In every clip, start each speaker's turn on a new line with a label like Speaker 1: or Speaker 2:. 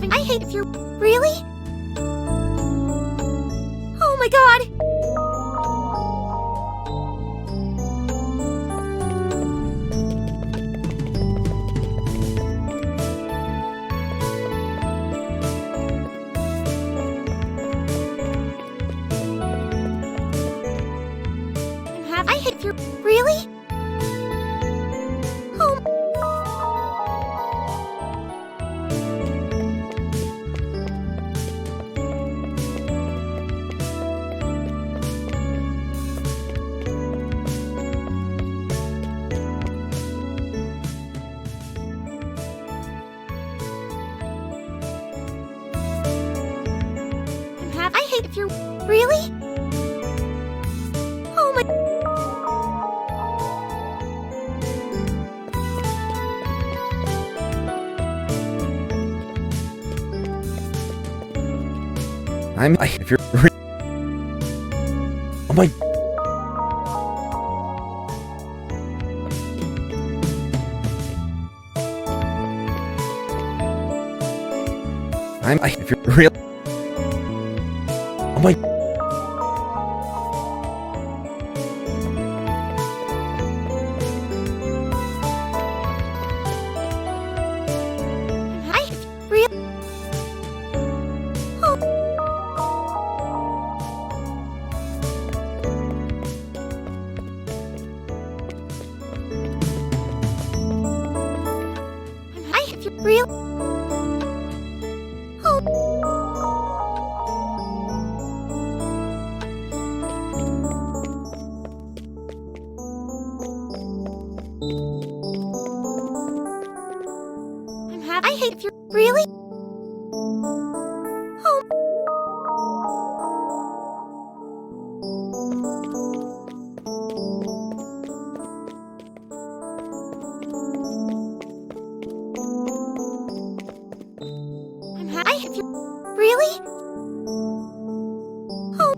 Speaker 1: I hate if you're... Really? Oh my god! I hate if you're... Really? Oh... I hate if you're... Really? Oh my...
Speaker 2: If you're... Oh my... if you're real... Oh my...
Speaker 1: I... Real... Oh... I... If you're real... Oh... I hate if you're... Really? Oh... I hate if you're... Really? Oh...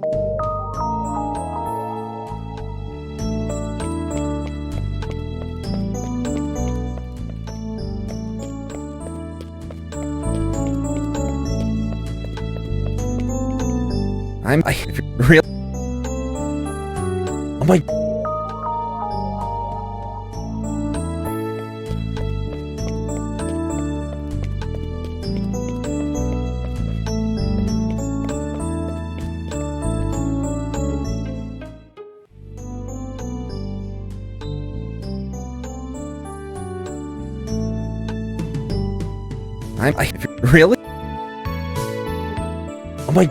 Speaker 2: if you're real... Oh my... if you're... Really? Oh my...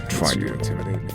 Speaker 2: Trying to intimidate me.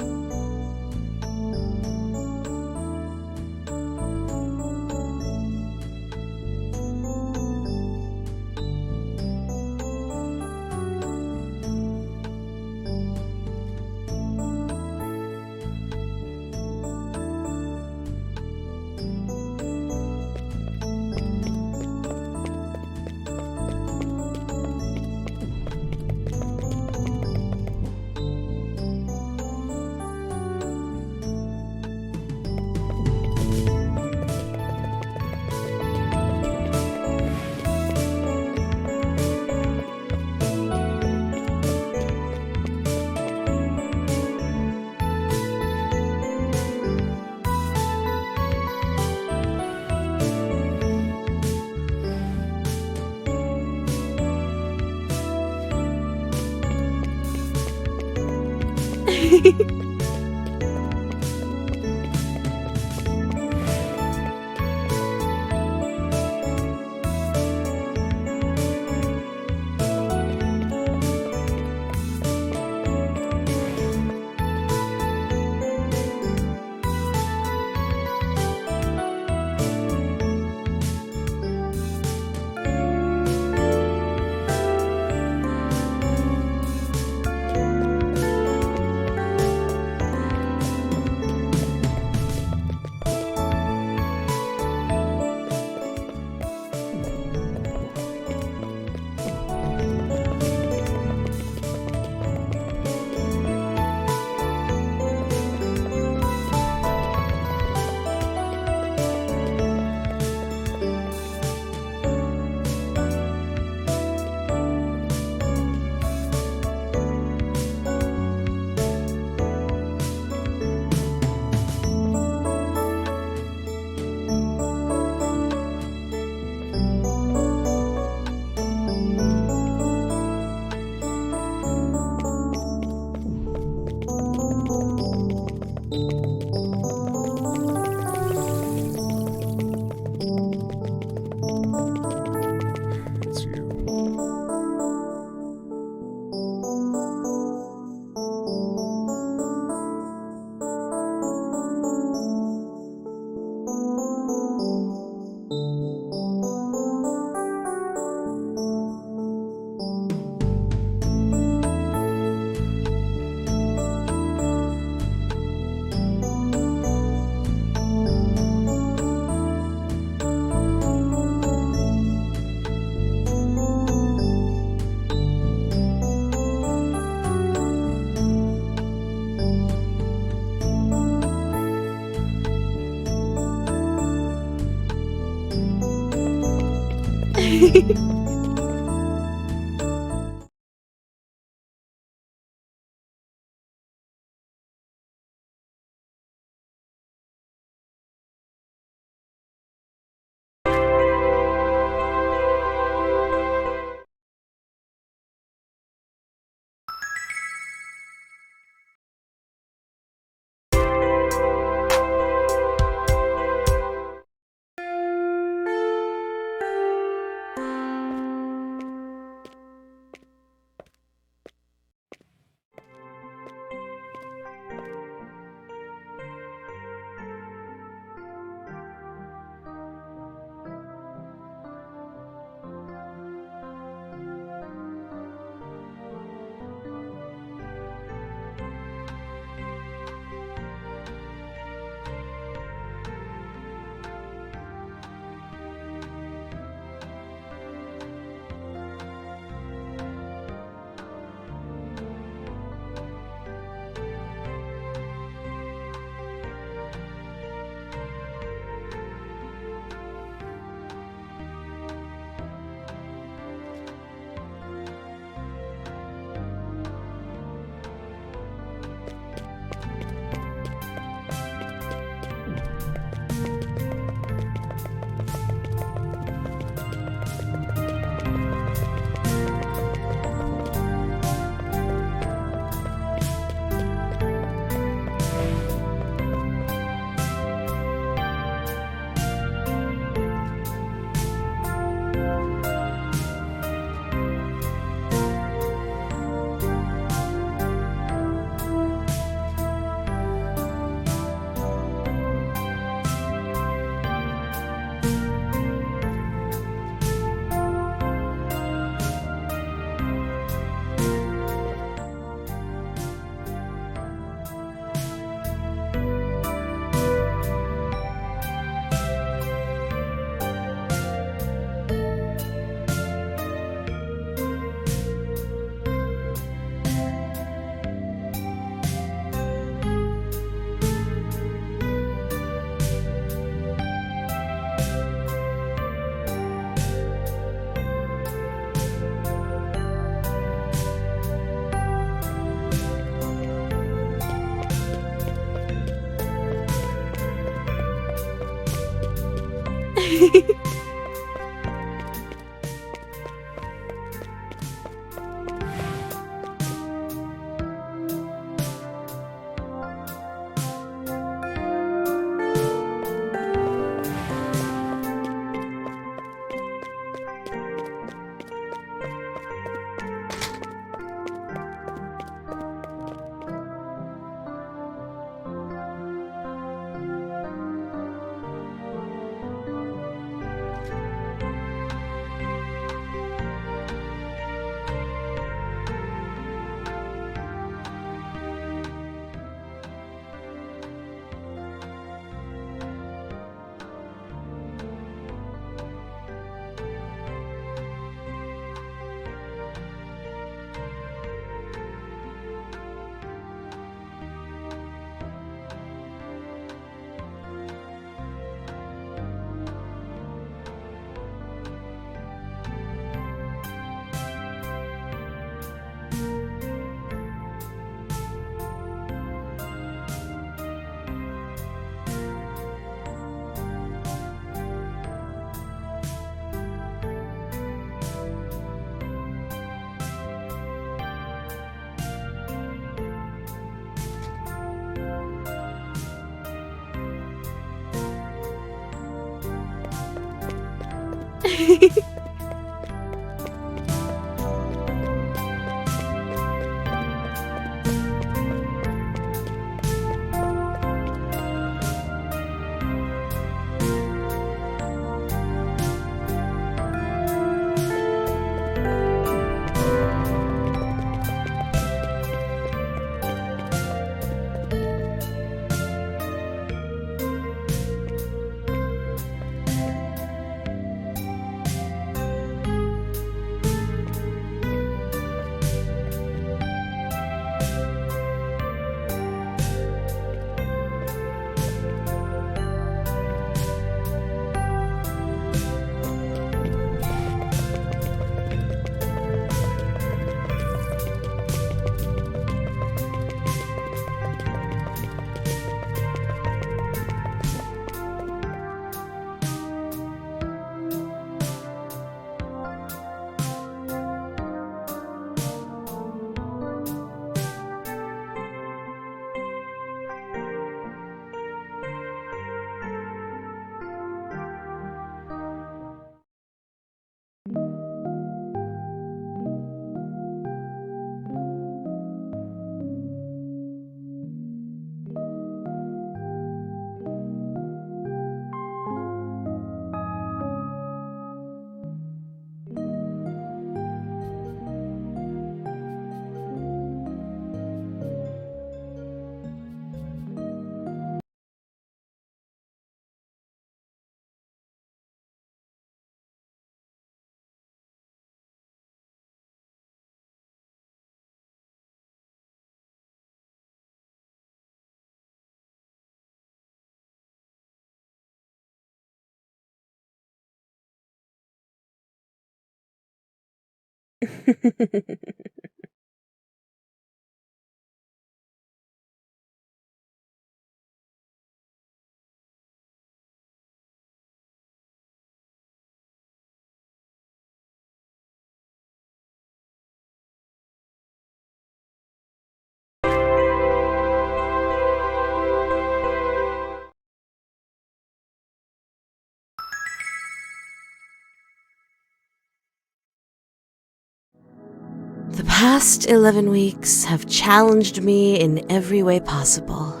Speaker 3: The past 11 weeks have challenged me in every way possible.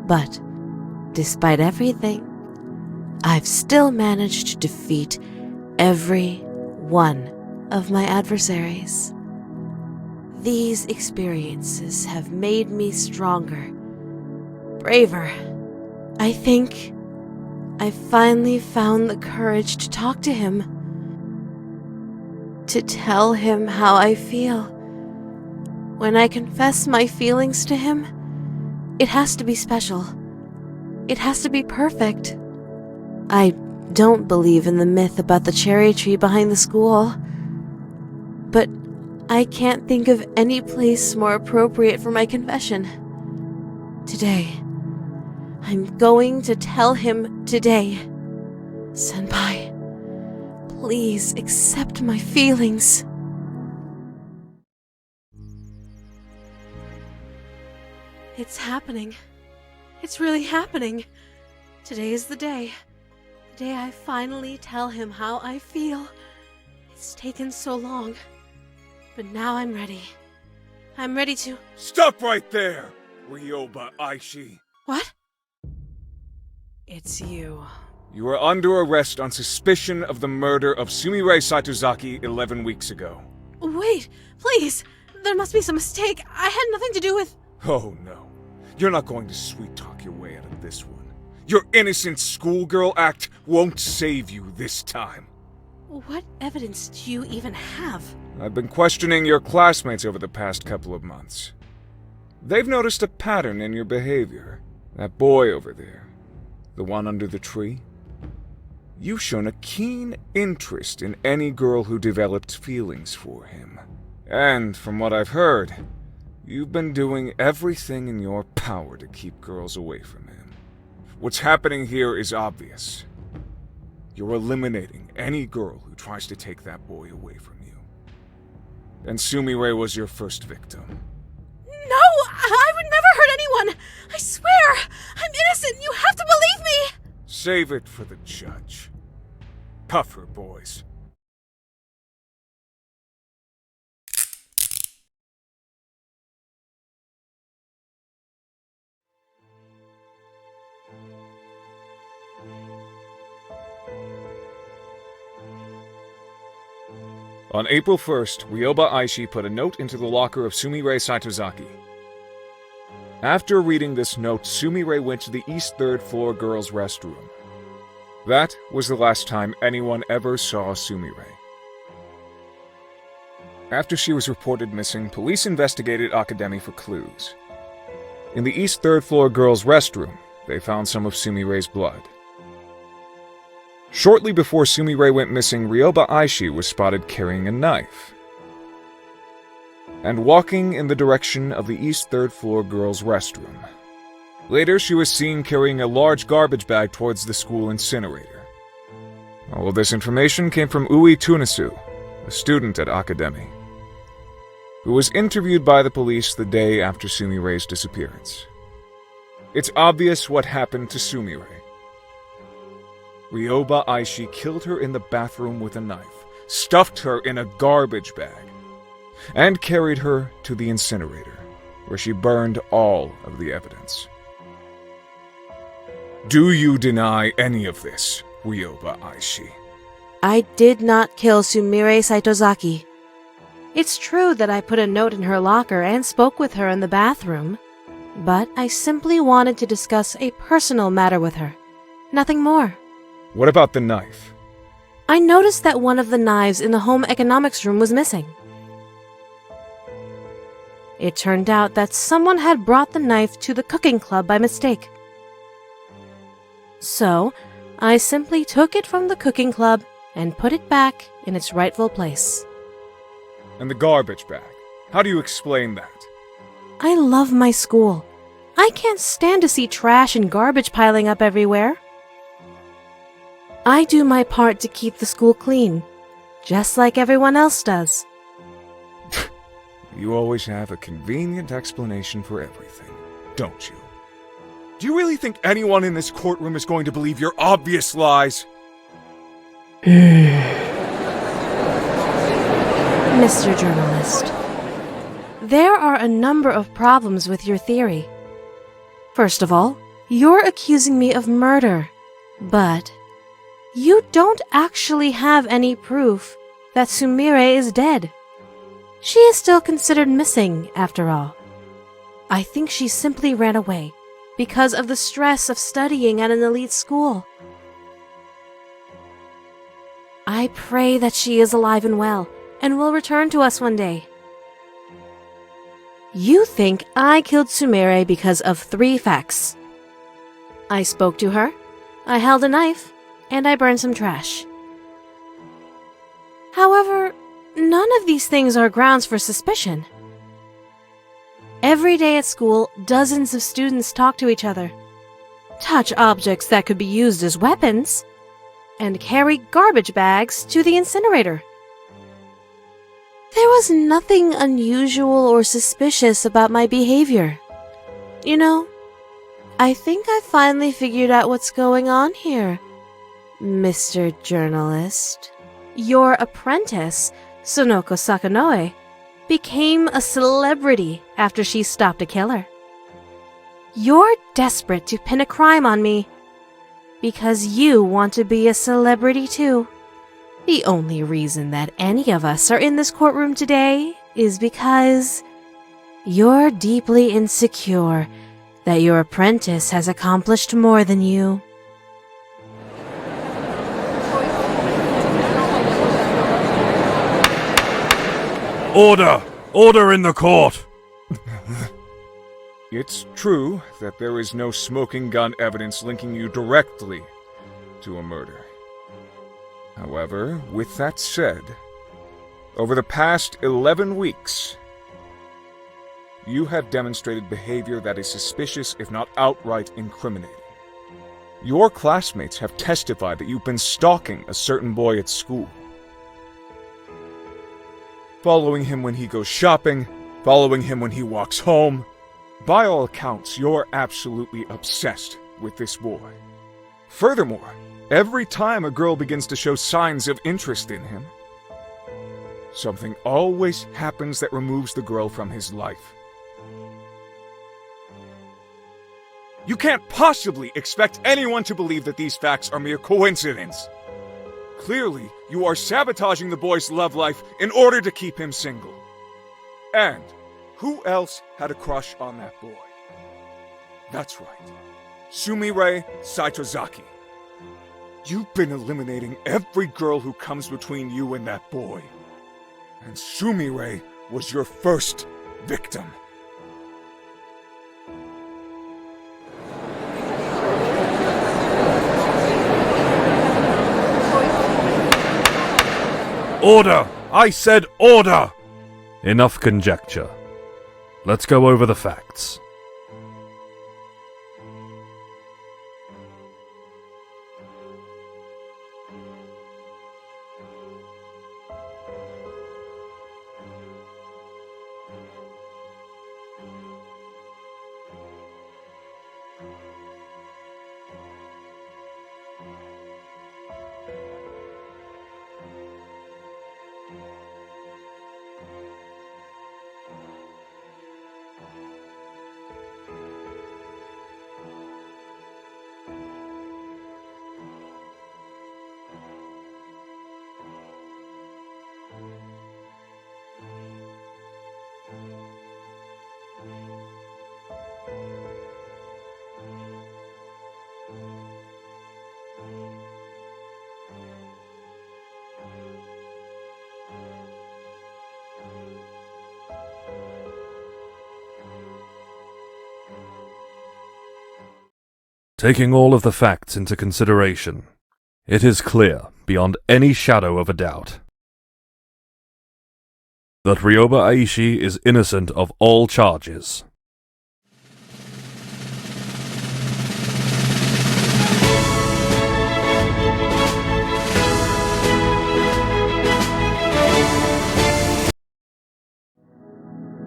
Speaker 3: But, despite everything, I've still managed to defeat every one of my adversaries. These experiences have made me stronger, braver. I think I finally found the courage to talk to him. To tell him how I feel. When I confess my feelings to him, it has to be special. It has to be perfect. I don't believe in the myth about the cherry tree behind the school. But I can't think of any place more appropriate for my confession. Today, I'm going to tell him today. Senpai, please accept my feelings. It's happening. It's really happening. Today is the day. The day I finally tell him how I feel. It's taken so long. But now I'm ready. I'm ready to...
Speaker 4: Stop right there, Ryoba Aishi.
Speaker 3: What? It's you.
Speaker 4: You are under arrest on suspicion of the murder of Sumire Saitozaki 11 weeks ago.
Speaker 3: Wait, please. There must be some mistake. I had nothing to do with...
Speaker 4: Oh no. You're not going to sweet-talk your way out of this one. Your innocent schoolgirl act won't save you this time.
Speaker 3: What evidence do you even have?
Speaker 4: I've been questioning your classmates over the past couple of months. They've noticed a pattern in your behavior. That boy over there, the one under the tree. You've shown a keen interest in any girl who developed feelings for him. And from what I've heard, you've been doing everything in your power to keep girls away from him. What's happening here is obvious. You're eliminating any girl who tries to take that boy away from you. And Sumire was your first victim.
Speaker 3: No! I would never hurt anyone! I swear! I'm innocent! You have to believe me!
Speaker 4: Save it for the judge. Cuff her, boys. On April 1st, Ryoba Aishi put a note into the locker of Sumire Saitozaki. After reading this note, Sumire went to the East 3rd floor girls' restroom. That was the last time anyone ever saw Sumire. After she was reported missing, police investigated Akademi for clues. In the East 3rd floor girls' restroom, they found some of Sumire's blood. Shortly before Sumire went missing, Ryoba Aishi was spotted carrying a knife and walking in the direction of the East 3rd floor girls' restroom. Later, she was seen carrying a large garbage bag towards the school incinerator. All of this information came from Ui Tunisu, a student at Akademi, who was interviewed by the police the day after Sumire's disappearance. It's obvious what happened to Sumire. Ryoba Aishi killed her in the bathroom with a knife, stuffed her in a garbage bag, and carried her to the incinerator, where she burned all of the evidence. Do you deny any of this, Ryoba Aishi?
Speaker 3: I did not kill Sumire Saitozaki. It's true that I put a note in her locker and spoke with her in the bathroom, but I simply wanted to discuss a personal matter with her. Nothing more.
Speaker 4: What about the knife?
Speaker 3: I noticed that one of the knives in the home economics room was missing. It turned out that someone had brought the knife to the cooking club by mistake. So, I simply took it from the cooking club and put it back in its rightful place.
Speaker 4: And the garbage bag. How do you explain that?
Speaker 3: I love my school. I can't stand to see trash and garbage piling up everywhere. I do my part to keep the school clean, just like everyone else does.
Speaker 4: You always have a convenient explanation for everything, don't you? Do you really think anyone in this courtroom is going to believe your obvious lies?
Speaker 3: Mr. Journalist, there are a number of problems with your theory. First of all, you're accusing me of murder, but you don't actually have any proof that Sumire is dead. She is still considered missing, after all. I think she simply ran away because of the stress of studying at an elite school. I pray that she is alive and well and will return to us one day. You think I killed Sumire because of 3 facts. I spoke to her, I held a knife, and I burned some trash. However, none of these things are grounds for suspicion. Every day at school, dozens of students talk to each other, touch objects that could be used as weapons, and carry garbage bags to the incinerator. There was nothing unusual or suspicious about my behavior. You know, I think I finally figured out what's going on here, Mr. Journalist. Your apprentice, Sonoko Sakanoe, became a celebrity after she stopped a killer. You're desperate to pin a crime on me because you want to be a celebrity too. The only reason that any of us are in this courtroom today is because you're deeply insecure that your apprentice has accomplished more than you.
Speaker 5: Order! Order in the court!
Speaker 4: It's true that there is no smoking gun evidence linking you directly to a murder. However, with that said, over the past 11 weeks, you have demonstrated behavior that is suspicious, if not outright incriminating. Your classmates have testified that you've been stalking a certain boy at school. Following him when he goes shopping, following him when he walks home. By all accounts, you're absolutely obsessed with this boy. Furthermore, every time a girl begins to show signs of interest in him, something always happens that removes the girl from his life. You can't possibly expect anyone to believe that these facts are mere coincidence. Clearly, you are sabotaging the boy's love life in order to keep him single. And who else had a crush on that boy? That's right, Sumire Saitozaki. You've been eliminating every girl who comes between you and that boy. And Sumire was your first victim.
Speaker 5: Order! I said order! Enough conjecture. Let's go over the facts. Taking all of the facts into consideration, it is clear, beyond any shadow of a doubt, that Ryoba Aishi is innocent of all charges.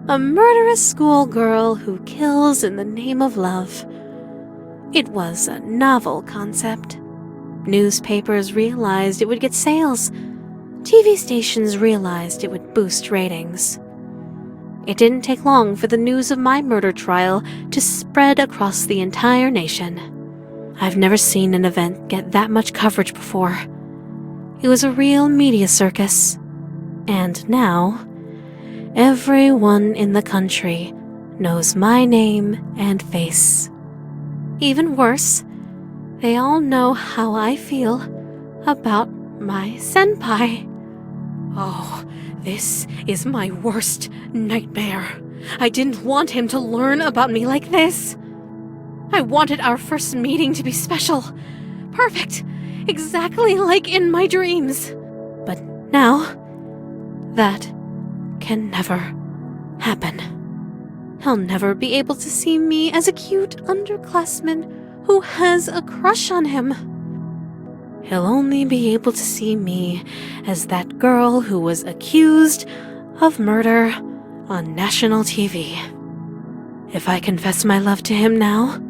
Speaker 3: A murderous schoolgirl who kills in the name of love. It was a novel concept. Newspapers realized it would get sales. TV stations realized it would boost ratings. It didn't take long for the news of my murder trial to spread across the entire nation. I've never seen an event get that much coverage before. It was a real media circus. And now, everyone in the country knows my name and face. Even worse, they all know how I feel about my senpai. Oh, this is my worst nightmare. I didn't want him to learn about me like this. I wanted our first meeting to be special. Perfect. Exactly like in my dreams. But now, that can never happen. He'll never be able to see me as a cute underclassman who has a crush on him. He'll only be able to see me as that girl who was accused of murder on national TV. If I confess my love to him now,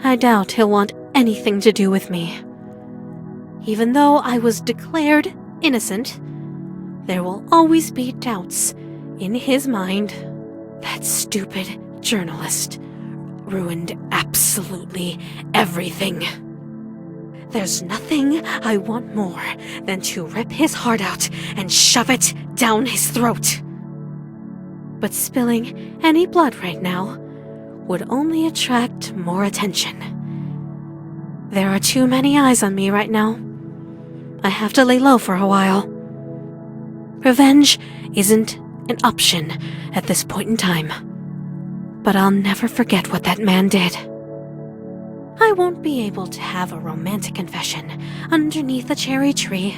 Speaker 3: I doubt he'll want anything to do with me. Even though I was declared innocent, there will always be doubts in his mind. That stupid journalist ruined absolutely everything. There's nothing I want more than to rip his heart out and shove it down his throat. But spilling any blood right now would only attract more attention. There are too many eyes on me right now. I have to lay low for a while. Revenge isn't an option at this point in time. But I'll never forget what that man did. I won't be able to have a romantic confession underneath a cherry tree.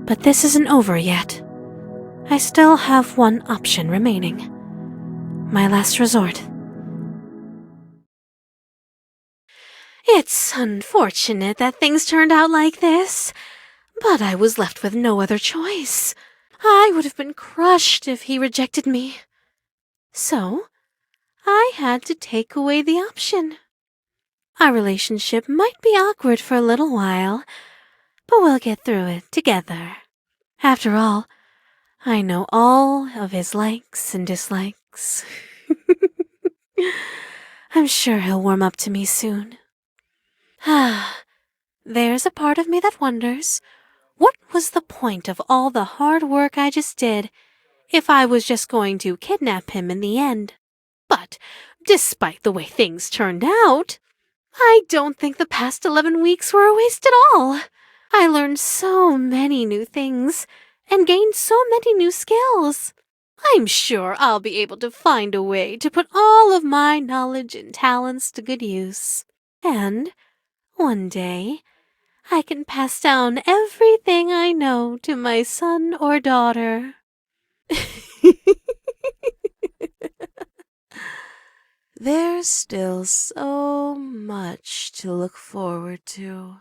Speaker 3: But this isn't over yet. I still have one option remaining. My last resort. It's unfortunate that things turned out like this, but I was left with no other choice. I would have been crushed if he rejected me. So, I had to take away the option. Our relationship might be awkward for a little while, but we'll get through it together. After all, I know all of his likes and dislikes. I'm sure he'll warm up to me soon. There's a part of me that wonders, what was the point of all the hard work I just did if I was just going to kidnap him in the end? But despite the way things turned out, I don't think the past 11 weeks were a waste at all. I learned so many new things and gained so many new skills. I'm sure I'll be able to find a way to put all of my knowledge and talents to good use. And one day, I can pass down everything I know to my son or daughter. There's still so much to look forward to.